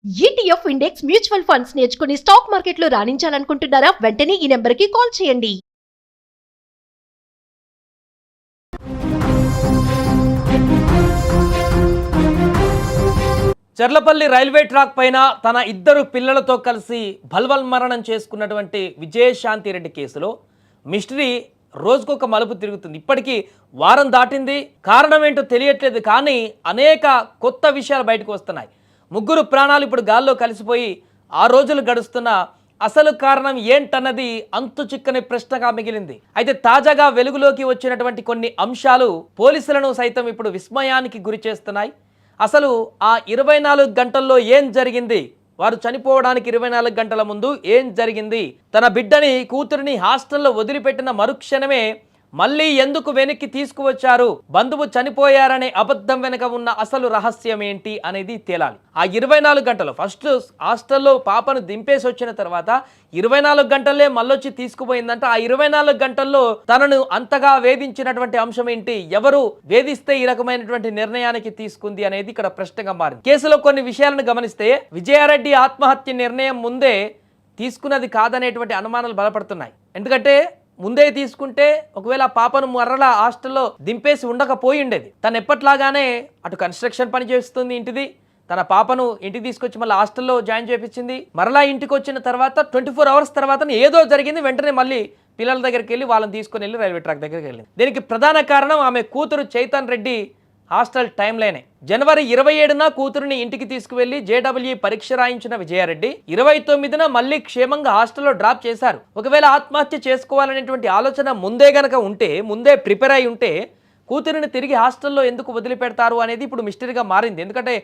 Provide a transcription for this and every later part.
ETF index mutual funds నేర్చుకుని stock మార్కెట్లో రాణించాలనుకుంటున్నారా? వెంటనే ఈ నెంబర్కి కాల్ చేయండి. చర్లపల్లి రైల్వే ట్రాక్ పైన తన ఇద్దరు పిల్లలతో కలిసి బల్వన్మరణం చేసుకున్నటువంటి విజయశాంతి రెడ్డి కేసులో మిస్టరీ రోజుకొక మలుపు తిరుగుతుంది. ఇప్పటికీ వారం దాటింది. కారణం ఏంటో తెలియట్లేదు, కానీ అనేక కొత్త విషయాలు బయటకు వస్తున్నాయి. ముగ్గురు ప్రాణాలు ఇప్పుడు గాల్లో కలిసిపోయి 6 రోజులు గడుస్తున్న అసలు కారణం ఏంటన్నది అంతు చిక్కని ప్రశ్నగా మిగిలింది. అయితే తాజాగా వెలుగులోకి వచ్చినటువంటి కొన్ని అంశాలు పోలీసులను సైతం ఇప్పుడు విస్మయానికి గురి చేస్తున్నాయి. అసలు ఆ 24 గంటల్లో ఏం జరిగింది? వారు చనిపోవడానికి 24 గంటల ముందు ఏం జరిగింది? తన బిడ్డని, కూతురిని హాస్టల్లో వదిలిపెట్టిన మరుక్షణమే మళ్ళీ ఎందుకు వెనక్కి తీసుకువచ్చారు? బంధువు చనిపోయారనే అబద్ధం వెనుక ఉన్న అసలు రహస్యం ఏంటి అనేది తేలాలి. ఆ 24 గంటలు ఫస్ట్ హాస్టల్లో పాపను దింపేసి వచ్చిన తర్వాత 24 గంటలే మళ్ళొచ్చి తీసుకుపోయిందంట. ఆ 24 గంటల్లో తనను అంతగా వేధించినటువంటి అంశం ఏంటి? ఎవరు వేధిస్తే ఈ రకమైనటువంటి నిర్ణయానికి తీసుకుంది అనేది ఇక్కడ ప్రశ్నగా మారింది. కేసులో కొన్ని విషయాలను గమనిస్తే విజయారెడ్డి ఆత్మహత్య నిర్ణయం ముందే తీసుకున్నది కాదనేటువంటి అనుమానాలు బలపడుతున్నాయి. ఎందుకంటే ముందే తీసుకుంటే ఒకవేళ పాపను మరలా హాస్టల్లో దింపేసి ఉండకపోయి ఉండేది. తను ఎప్పట్లాగానే అటు కన్స్ట్రక్షన్ పని చేస్తుంది ఇంటిది, తన పాపను ఇంటికి తీసుకొచ్చి మళ్ళీ హాస్టల్లో జాయిన్ చేయించింది. మరలా ఇంటికి వచ్చిన తర్వాత 24 అవర్స్ తర్వాత ఏదో జరిగింది. వెంటనే మళ్ళీ పిల్లల దగ్గరికి వెళ్ళి వాళ్ళని తీసుకుని వెళ్ళి రైల్వే ట్రాక్ దగ్గరికి వెళ్ళింది. దీనికి ప్రధాన కారణం ఆమె కూతురు చైతన్ రెడ్డి హాస్టల్ టైంలోనే జనవరి 27న కూతురుని ఇంటికి తీసుకువెళ్లి జేడబ్ల్యూ పరీక్ష రాయించిన విజయారెడ్డి 29న మళ్ళీ క్షేమంగా హాస్టల్లో డ్రాప్ చేశారు. ఒకవేళ ఆత్మహత్య చేసుకోవాలనేటువంటి ఆలోచన ముందే గనక ఉంటే, ముందే ప్రిపేర్ అయి ఉంటే కూతురిని తిరిగి హాస్టల్లో ఎందుకు వదిలిపెడతారు అనేది ఇప్పుడు మిస్టరీగా మారింది. ఎందుకంటే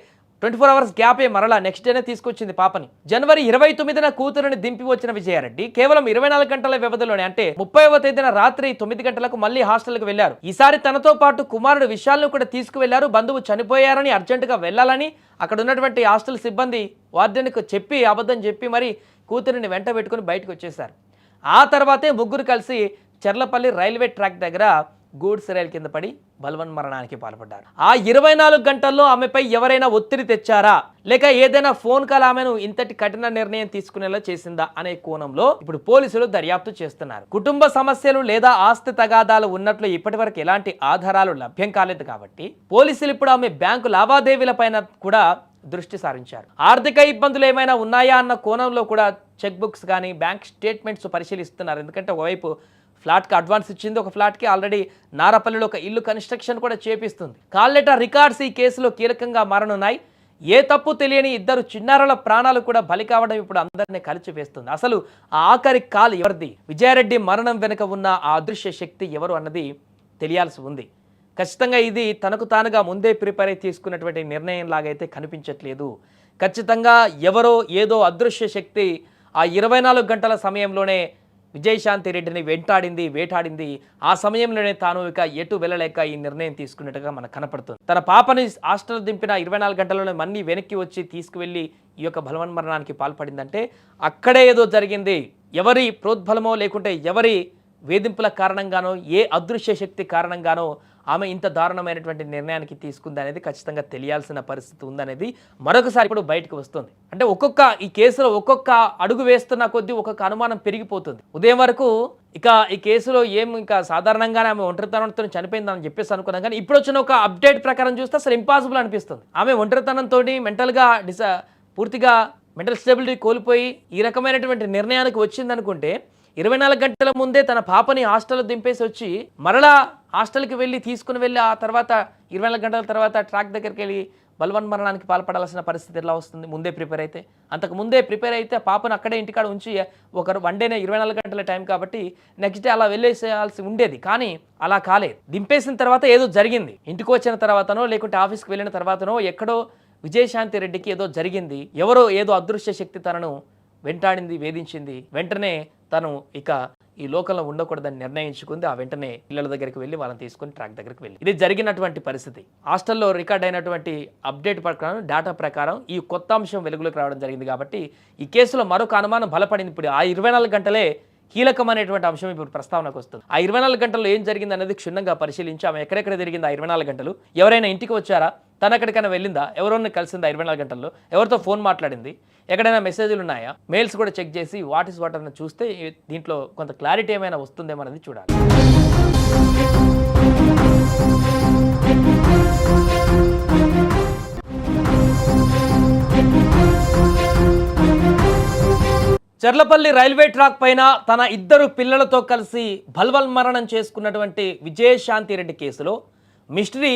24 అవర్స్ గ్యాపే మరలా నెక్స్ట్ డేనే తీసుకొచ్చింది పాపని. జనవరి 29న కూతురుని దింపి వచ్చిన విజయారెడ్డి కేవలం 24 గంటల వ్యవధిలోనే, అంటే 30వ తేదీన రాత్రి 9 గంటలకు మళ్ళీ హాస్టల్కి వెళ్లారు. ఈసారి తనతో పాటు కుమారుడు విశాల్ను కూడా తీసుకువెళ్లారు. బంధువు చనిపోయారని అర్జెంటుగా వెళ్లాలని అక్కడ ఉన్నటువంటి హాస్టల్ సిబ్బంది వార్డెన్కు చెప్పి అబద్ధం చెప్పి మరి కూతురిని వెంట పెట్టుకుని బయటకు వచ్చేశారు. ఆ తర్వాతే ముగ్గురు కలిసి చర్లపల్లి రైల్వే ట్రాక్ దగ్గర గూడ్స్ రైల్ కింద పడి బల్వన్మరణానికి పాల్పడ్డారు. ఆ 24 గంటల్లో ఆమెపై ఎవరైనా ఒత్తిడి తెచ్చారా, లేక ఏదైనా ఫోన్ కాల్ ఆమెను ఇంతటి కఠిన నిర్ణయం తీసుకునేలా చేసిందా అనే కోణంలో ఇప్పుడు పోలీసులు దర్యాప్తు చేస్తున్నారు. కుటుంబ సమస్యలు లేదా ఆస్తి తగాదాలు ఉన్నట్లు ఇప్పటివరకు ఎలాంటి ఆధారాలు లభ్యం కాలేదు కాబట్టి పోలీసులు ఇప్పుడు ఆమె బ్యాంకు లావాదేవీల పైన కూడా దృష్టి సారించారు. ఆర్థిక ఇబ్బందులు ఏమైనా ఉన్నాయా అన్న కోణంలో కూడా చెక్ బుక్స్ కానీ బ్యాంక్ స్టేట్మెంట్స్ పరిశీలిస్తున్నారు. ఎందుకంటే ఒకవైపు ఫ్లాట్కి అడ్వాన్స్ ఇచ్చింది, ఒక ఫ్లాట్కి ఆల్రెడీ నారపల్లిలో ఒక ఇల్లు కన్స్ట్రక్షన్ కూడా చేపిస్తుంది. కాల్ లెటర్ రికార్డ్స్ ఈ కేసులో కీలకంగా మారనున్నాయి. ఏ తప్పు తెలియని ఇద్దరు చిన్నారుల ప్రాణాలు కూడా బలి కావడం ఇప్పుడు అందరినీ కలిచివేస్తుంది. అసలు ఆ ఆఖరి కాల్ ఎవరిది? విజయారెడ్డి మరణం వెనుక ఉన్న ఆ అదృశ్య శక్తి ఎవరు అన్నది తెలియాల్సి ఉంది. ఖచ్చితంగా ఇది తనకు తానుగా ముందే ప్రిపేర్ అయి తీసుకున్నటువంటి నిర్ణయం లాగైతే కనిపించట్లేదు. ఖచ్చితంగా ఎవరో ఏదో అదృశ్య శక్తి ఆ 24 గంటల సమయంలోనే విజయశాంతి రెడ్డిని వేటాడింది. ఆ సమయంలోనే తాను ఇక ఎటు వెళ్ళలేక ఈ నిర్ణయం తీసుకున్నట్టుగా మనకు కనపడుతుంది. తన పాపని హాస్టల్ దింపిన 24 గంటలలో మళ్ళీ వెనక్కి వచ్చి తీసుకువెళ్ళి ఈ యొక్క బలవన్మరణానికి పాల్పడిందంటే అక్కడే ఏదో జరిగింది. ఎవరి ప్రోద్బలమో లేకుంటే ఎవరి వేధింపుల కారణంగానో, ఏ అదృశ్య శక్తి కారణంగానో ఆమె ఇంత దారుణమైనటువంటి నిర్ణయానికి తీసుకుంది అనేది ఖచ్చితంగా తెలియాల్సిన పరిస్థితి ఉందనేది మరొకసారి ఇప్పుడు బయటకు వస్తుంది. అంటే ఈ కేసులో ఒక్కొక్క అడుగు వేస్తున్న కొద్దీ ఒక్కొక్క అనుమానం పెరిగిపోతుంది. ఉదయం వరకు ఇక ఈ కేసులో ఇంకా సాధారణంగానే ఆమె ఒంటరితనంతో చనిపోయిందని చెప్పేసి అనుకున్నాం, కానీ ఇప్పుడు వచ్చిన ఒక అప్డేట్ ప్రకారం చూస్తే అసలు ఇంపాసిబుల్ అనిపిస్తుంది. ఆమె ఒంటరితనంతో మెంటల్గా పూర్తిగా మెంటల్ స్టెబిలిటీ కోల్పోయి ఈ రకమైనటువంటి నిర్ణయానికి వచ్చిందనుకుంటే 24 గంటల ముందే తన పాపని హాస్టల్లో దింపేసి వచ్చి మరలా హాస్టల్కి వెళ్ళి తీసుకుని వెళ్ళి ఆ తర్వాత 24 గంటల తర్వాత ట్రాక్ దగ్గరికి వెళ్ళి బలవన్మరణానికి పాల్పడాల్సిన పరిస్థితి ఎలా వస్తుంది? ముందే ప్రిపేర్ అయితే, అంతకు ముందే ప్రిపేర్ అయితే పాపను అక్కడే ఇంటికాడ ఉంచి వన్ డేనే 24 గంటల టైం కాబట్టి నెక్స్ట్ డే అలా వెళ్ళేసేయాల్సి ఉండేది. కానీ అలా కాలేదు. దింపేసిన తర్వాత ఏదో జరిగింది. ఇంటికి వచ్చిన తర్వాతనో లేకుంటే ఆఫీస్కి వెళ్ళిన తర్వాతనో ఎక్కడో విజయశాంతి రెడ్డికి ఏదో జరిగింది. ఎవరో ఏదో అదృశ్య శక్తి తనను వెంటాడింది, వేధించింది. వెంటనే తను ఇక ఈ లోకంలో ఉండకూడదని నిర్ణయించుకుంది. ఆ వెంటనే పిల్లల దగ్గరికి వెళ్ళి వాళ్ళని తీసుకుని ట్రాక్ దగ్గరికి వెళ్ళి ఇది జరిగినటువంటి పరిస్థితి. హాస్టల్లో రికార్డ్ అయినటువంటి అప్డేట్ ప్రకారం, డేటా ప్రకారం ఈ కొత్త అంశం వెలుగులోకి రావడం జరిగింది. కాబట్టి ఈ కేసులో మరొక అనుమానం బలపడింది. ఇప్పుడు ఆ 24 గంటలే కీలకమైనటువంటి అంశం ఇప్పుడు ప్రస్తావనకు వస్తుంది. ఆ 24 గంటల్లో ఏం జరిగింది అనేది క్షుణ్ణంగా పరిశీలించి ఆమె ఎక్కడెక్కడ తిరిగింది ఆ 24 గంటలు, ఎవరైనా ఇంటికి వచ్చారా, తన ఎక్కడికైనా వెళ్ళిందా, ఎవరైనా కలిసిందా 24 గంటల్లో, ఎవరితో ఫోన్ మాట్లాడింది, ఎక్కడైనా మెసేజ్లు ఉన్నాయా, మెయిల్స్ కూడా చెక్ చేసి వాట్ ఇస్ వాట్ అని చూస్తే దీంట్లో కొంత క్లారిటీ ఏమైనా వస్తుందేమో అనేది చూడాలి. చర్లపల్లి రైల్వే ట్రాక్ పైన తన ఇద్దరు పిల్లలతో కలిసి బల్వన్మరణం చేసుకున్నటువంటి విజయశాంతి రెడ్డి కేసులో మిస్టరీ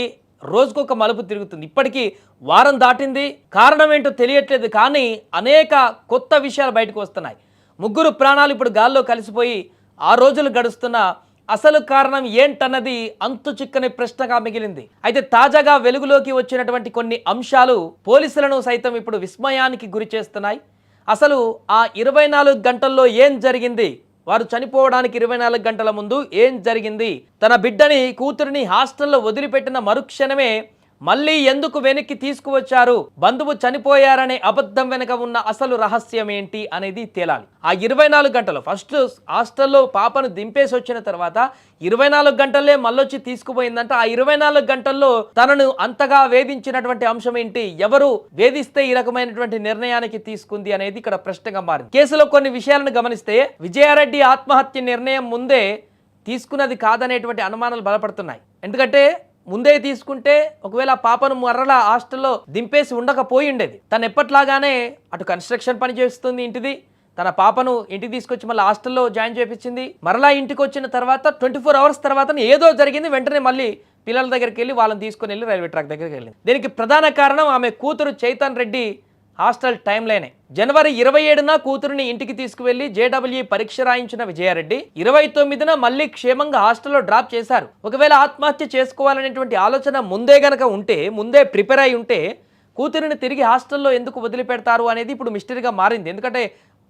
రోజుకొక మలుపు తిరుగుతుంది. ఇప్పటికీ వారం దాటింది, కారణం ఏంటో తెలియట్లేదు, కానీ అనేక కొత్త విషయాలు బయటకు వస్తున్నాయి. ముగ్గురు ప్రాణాలు ఇప్పుడు గాల్లో కలిసిపోయి 6 రోజులు గడుస్తున్న అసలు కారణం ఏంటన్నది అంతు చిక్కని ప్రశ్నగా మిగిలింది. అయితే తాజాగా వెలుగులోకి వచ్చినటువంటి కొన్ని అంశాలు పోలీసులను సైతం ఇప్పుడు విస్మయానికి గురి చేస్తున్నాయి. అసలు ఆ 24 గంటల్లో ఏం జరిగింది, వారు చనిపోవడానికి 24 గంటల ముందు ఏం జరిగింది, తన బిడ్డని కూతురిని హాస్టల్లో వదిలిపెట్టిన మరుక్షణమే మళ్ళీ ఎందుకు వెనక్కి తీసుకువచ్చారు, బంధువు చనిపోయారనే అబద్ధం వెనుక ఉన్న అసలు రహస్యం ఏంటి అనేది తేలాలి. ఆ 24 గంటలు ఫస్ట్ హాస్టల్లో పాపను దింపేసి వచ్చిన తర్వాత 24 గంటలే మళ్ళొచ్చి తీసుకుపోయిందంట. ఆ 24 గంటల్లో తనను అంతగా వేధించినటువంటి అంశం ఏంటి, ఎవరు వేధిస్తే ఈ రకమైనటువంటి నిర్ణయానికి తీసుకుంది అనేది ఇక్కడ ప్రశ్నగా మారింది. కేసులో కొన్ని విషయాలను గమనిస్తే విజయారెడ్డి ఆత్మహత్య నిర్ణయం ముందే తీసుకున్నది కాదనేటువంటి అనుమానాలు బలపడుతున్నాయి. ఎందుకంటే ముందే తీసుకుంటే ఒకవేళ పాపను మరలా హాస్టల్లో దింపేసి ఉండకపోయి ఉండేది. తను ఎప్పట్లాగానే అటు కన్స్ట్రక్షన్ పని చేస్తుంది ఇంటిది, తన పాపను ఇంటికి తీసుకొచ్చి మళ్ళీ హాస్టల్లో జాయిన్ చేయించింది. మరలా ఇంటికి వచ్చిన తర్వాత 24 అవర్స్ తర్వాత ఏదో జరిగింది, వెంటనే మళ్ళీ పిల్లల దగ్గరికి వెళ్ళి వాళ్ళని తీసుకుని వెళ్ళి రైల్వే ట్రాక్ దగ్గరికి వెళ్ళింది. దీనికి ప్రధాన కారణం ఆమె కూతురు చైతన్ రెడ్డి హాస్టల్ టైంలోనే జనవరి 27న కూతురుని ఇంటికి తీసుకువెళ్లి జేడబ్ల్యూ పరీక్ష రాయించిన విజయారెడ్డి 29న మళ్ళీ క్షేమంగా హాస్టల్లో డ్రాప్ చేశారు. ఒకవేళ ఆత్మహత్య చేసుకోవాలనేటువంటి ఆలోచన ముందే గనక ఉంటే, ముందే ప్రిపేర్ అయి ఉంటే కూతురిని తిరిగి హాస్టల్లో ఎందుకు వదిలిపెడతారు అనేది ఇప్పుడు మిస్టరీగా మారింది. ఎందుకంటే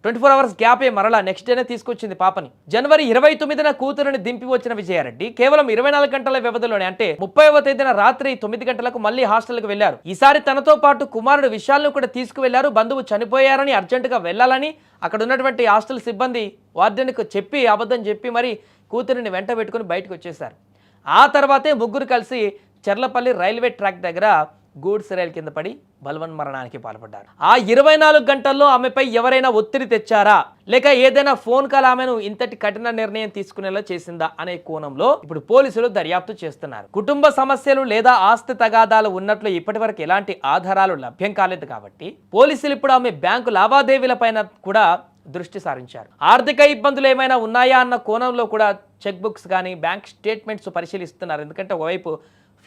24 అవర్స్ గ్యాపే మరలా నెక్స్ట్ డేనే తీసుకొచ్చింది పాపని. జనవరి 29న కూతురుని దింపి వచ్చిన విజయారెడ్డి కేవలం 24 గంటల వ్యవధిలోనే, అంటే 30వ తేదీన రాత్రి 9 గంటలకు మళ్ళీ హాస్టల్కి వెళ్లారు. ఈసారి తనతో పాటు కుమారుడు విశాల్ను కూడా తీసుకువెళ్లారు. బంధువు చనిపోయారని అర్జెంటుగా వెళ్లాలని అక్కడ ఉన్నటువంటి హాస్టల్ సిబ్బంది వార్డెన్కు చెప్పి అబద్ధం చెప్పి మరి కూతురిని వెంట పెట్టుకుని బయటకు వచ్చేశారు. ఆ తర్వాతే ముగ్గురు కలిసి చర్లపల్లి రైల్వే ట్రాక్ దగ్గర గూడ్స్ రైల్ కింద పడి బలవన్మరణానికి పాల్పడ్డారు. ఆ 24 గంటల్లో ఆమెపై ఎవరైనా ఒత్తిడి తెచ్చారా, లేక ఏదైనా ఫోన్ కాల్ ఆమెను ఇంతటి కఠిన నిర్ణయం తీసుకునేలా చేసిందా అనే కోణంలో ఇప్పుడు పోలీసులు దర్యాప్తు చేస్తున్నారు. కుటుంబ సమస్యలు లేదా ఆస్తి తగాదాలు ఉన్నట్లు ఇప్పటివరకు ఎలాంటి ఆధారాలు లభ్యం కాలేదు కాబట్టి పోలీసులు ఇప్పుడు ఆమె బ్యాంకు లావాదేవీలపైన కూడా దృష్టి సారించారు. ఆర్థిక ఇబ్బందులు ఏమైనా ఉన్నాయా అన్న కోణంలో కూడా చెక్ బుక్స్ కానీ బ్యాంక్ స్టేట్మెంట్స్ పరిశీలిస్తున్నారు. ఎందుకంటే ఒకవైపు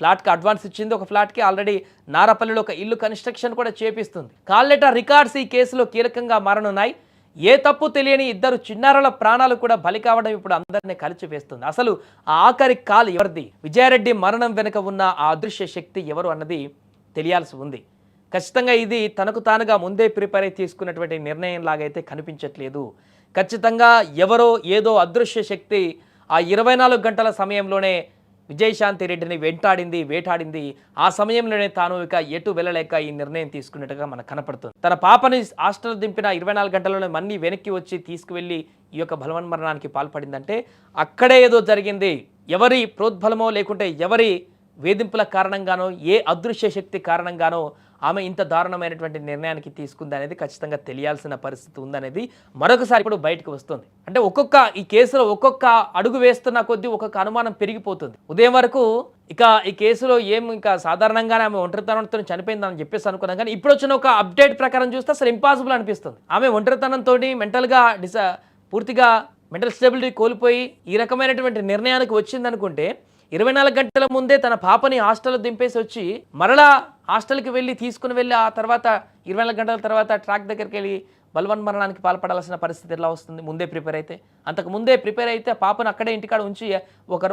ఫ్లాట్కి అడ్వాన్స్ ఇచ్చింది, ఒక ఫ్లాట్కి ఆల్రెడీ నారపల్లిలో ఒక ఇల్లు కన్స్ట్రక్షన్ కూడా చేపిస్తుంది. కాల్ లెటర్ రికార్డ్స్ ఈ కేసులో కీలకంగా మారనున్నాయి. ఏ తప్పు తెలియని ఇద్దరు చిన్నారుల ప్రాణాలు కూడా బలి కావడం ఇప్పుడు అందరినీ కలిచివేస్తుంది. అసలు ఆ ఆఖరి కాల్ ఎవరిది, విజయారెడ్డి మరణం వెనుక ఉన్న ఆ అదృశ్య శక్తి ఎవరు అన్నది తెలియాల్సి ఉంది. ఖచ్చితంగా ఇది తనకు తానుగా ముందే ప్రిపేర్ అయి తీసుకున్నటువంటి నిర్ణయం లాగైతే కనిపించట్లేదు. ఖచ్చితంగా ఎవరో ఏదో అదృశ్య శక్తి ఆ 24 గంటల సమయంలోనే విజయశాంతి రెడ్డిని వేటాడింది. ఆ సమయంలోనే తాను ఇక ఎటు వెళ్ళలేక ఈ నిర్ణయం తీసుకున్నట్టుగా మనకు కనపడుతుంది. తన పాపని హాస్టల్ దింపిన 24 గంటల్లోనే మళ్ళీ వెనక్కి వచ్చి తీసుకువెళ్ళి ఈ యొక్క బలవన్మరణానికి పాల్పడిందంటే అక్కడే ఏదో జరిగింది. ఎవరి ప్రోద్బలమో లేకుంటే ఎవరి వేధింపుల కారణంగానో, ఏ అదృశ్య శక్తి కారణంగానో ఆమె ఇంత దారుణమైనటువంటి నిర్ణయానికి తీసుకుంది అనేది ఖచ్చితంగా తెలియాల్సిన పరిస్థితి ఉందనేది మరొకసారి ఇప్పుడు బయటకు వస్తుంది. అంటే ఈ కేసులో ఒక్కొక్క అడుగు వేస్తున్న కొద్దీ ఒక్కొక్క అనుమానం పెరిగిపోతుంది. ఉదయం వరకు ఇక ఈ కేసులో ఇంకా సాధారణంగానే ఆమె ఒంటరితనంతో చనిపోయిందని చెప్పేసి అనుకున్నాం, కానీ ఇప్పుడు వచ్చిన ఒక అప్డేట్ ప్రకారం చూస్తే అసలు ఇంపాసిబుల్ అనిపిస్తుంది. ఆమె ఒంటరితనంతో మెంటల్గా పూర్తిగా మెంటల్ స్టెబిలిటీ కోల్పోయి ఈ రకమైనటువంటి నిర్ణయానికి వచ్చిందనుకుంటే 24 గంటల ముందే తన పాపని హాస్టల్లో దింపేసి వచ్చి మరలా హాస్టల్కి వెళ్ళి తీసుకుని వెళ్ళి ఆ తర్వాత 24 గంటల తర్వాత ట్రాక్ దగ్గరికి వెళ్ళి బలవన్మరణానికి పాల్పడాల్సిన పరిస్థితి ఎలా వస్తుంది? ముందే ప్రిపేర్ అయితే, అంతకు ముందే ప్రిపేర్ అయితే పాపను అక్కడే ఇంటికాడ ఉంచి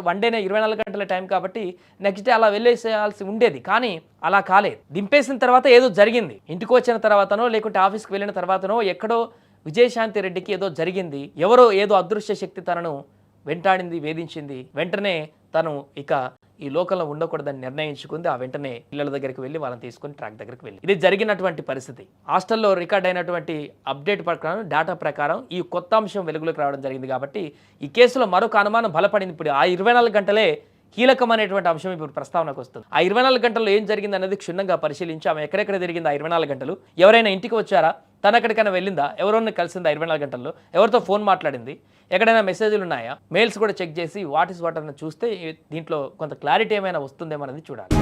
వన్ డేనే 24 గంటల టైం కాబట్టి నెక్స్ట్ డే అలా వెళ్ళేసేయాల్సి ఉండేది. కానీ అలా కాలేదు. దింపేసిన తర్వాత ఏదో జరిగింది. ఇంటికి వచ్చిన తర్వాతనో లేకుంటే ఆఫీస్కి వెళ్ళిన తర్వాతనో ఎక్కడో విజయశాంతి రెడ్డికి ఏదో జరిగింది. ఎవరో ఏదో అదృశ్య శక్తి తనను వెంటాడింది, వేధించింది. వెంటనే తను ఇక ఈ లోకంలో ఉండకూడదని నిర్ణయించుకుంది. ఆ వెంటనే పిల్లల దగ్గరికి వెళ్ళి వాళ్ళని తీసుకొని ట్రాక్ దగ్గరికి వెళ్ళి ఇది జరిగినటువంటి పరిస్థితి. హాస్టల్లో రికార్డ్ అయినటువంటి అప్డేట్ ప్రకారం డేటా ప్రకారం ఈ కొత్త అంశం వెలుగులోకి రావడం జరిగింది. కాబట్టి ఈ కేసులో మరొక అనుమానం బలపడింది. ఇప్పుడు ఆ 24 గంటలే కీలకమైనటువంటి అంశం ఇప్పుడు ప్రస్తావనకు వస్తుంది. ఆ 24 గంటల్లో ఏం జరిగింది అనేది క్షుణ్ణంగా పరిశీలించి ఆమె ఎక్కడెక్కడ తిరిగింది ఆ 24 గంటలు, ఎవరైనా ఇంటికి వచ్చారా, తన ఎక్కడికైనా వెళ్ళిందా, ఎవరైనా కలిసిందా 24 గంటల్లో, ఎవరితో ఫోన్ మాట్లాడింది, ఎక్కడైనా మెసేజ్లు ఉన్నాయా, మెయిల్స్ కూడా చెక్ చేసి వాట్ ఇస్ వాట్ అని చూస్తే దీంట్లో కొంత క్లారిటీ ఏమైనా వస్తుందేమో అనేది చూడాలి.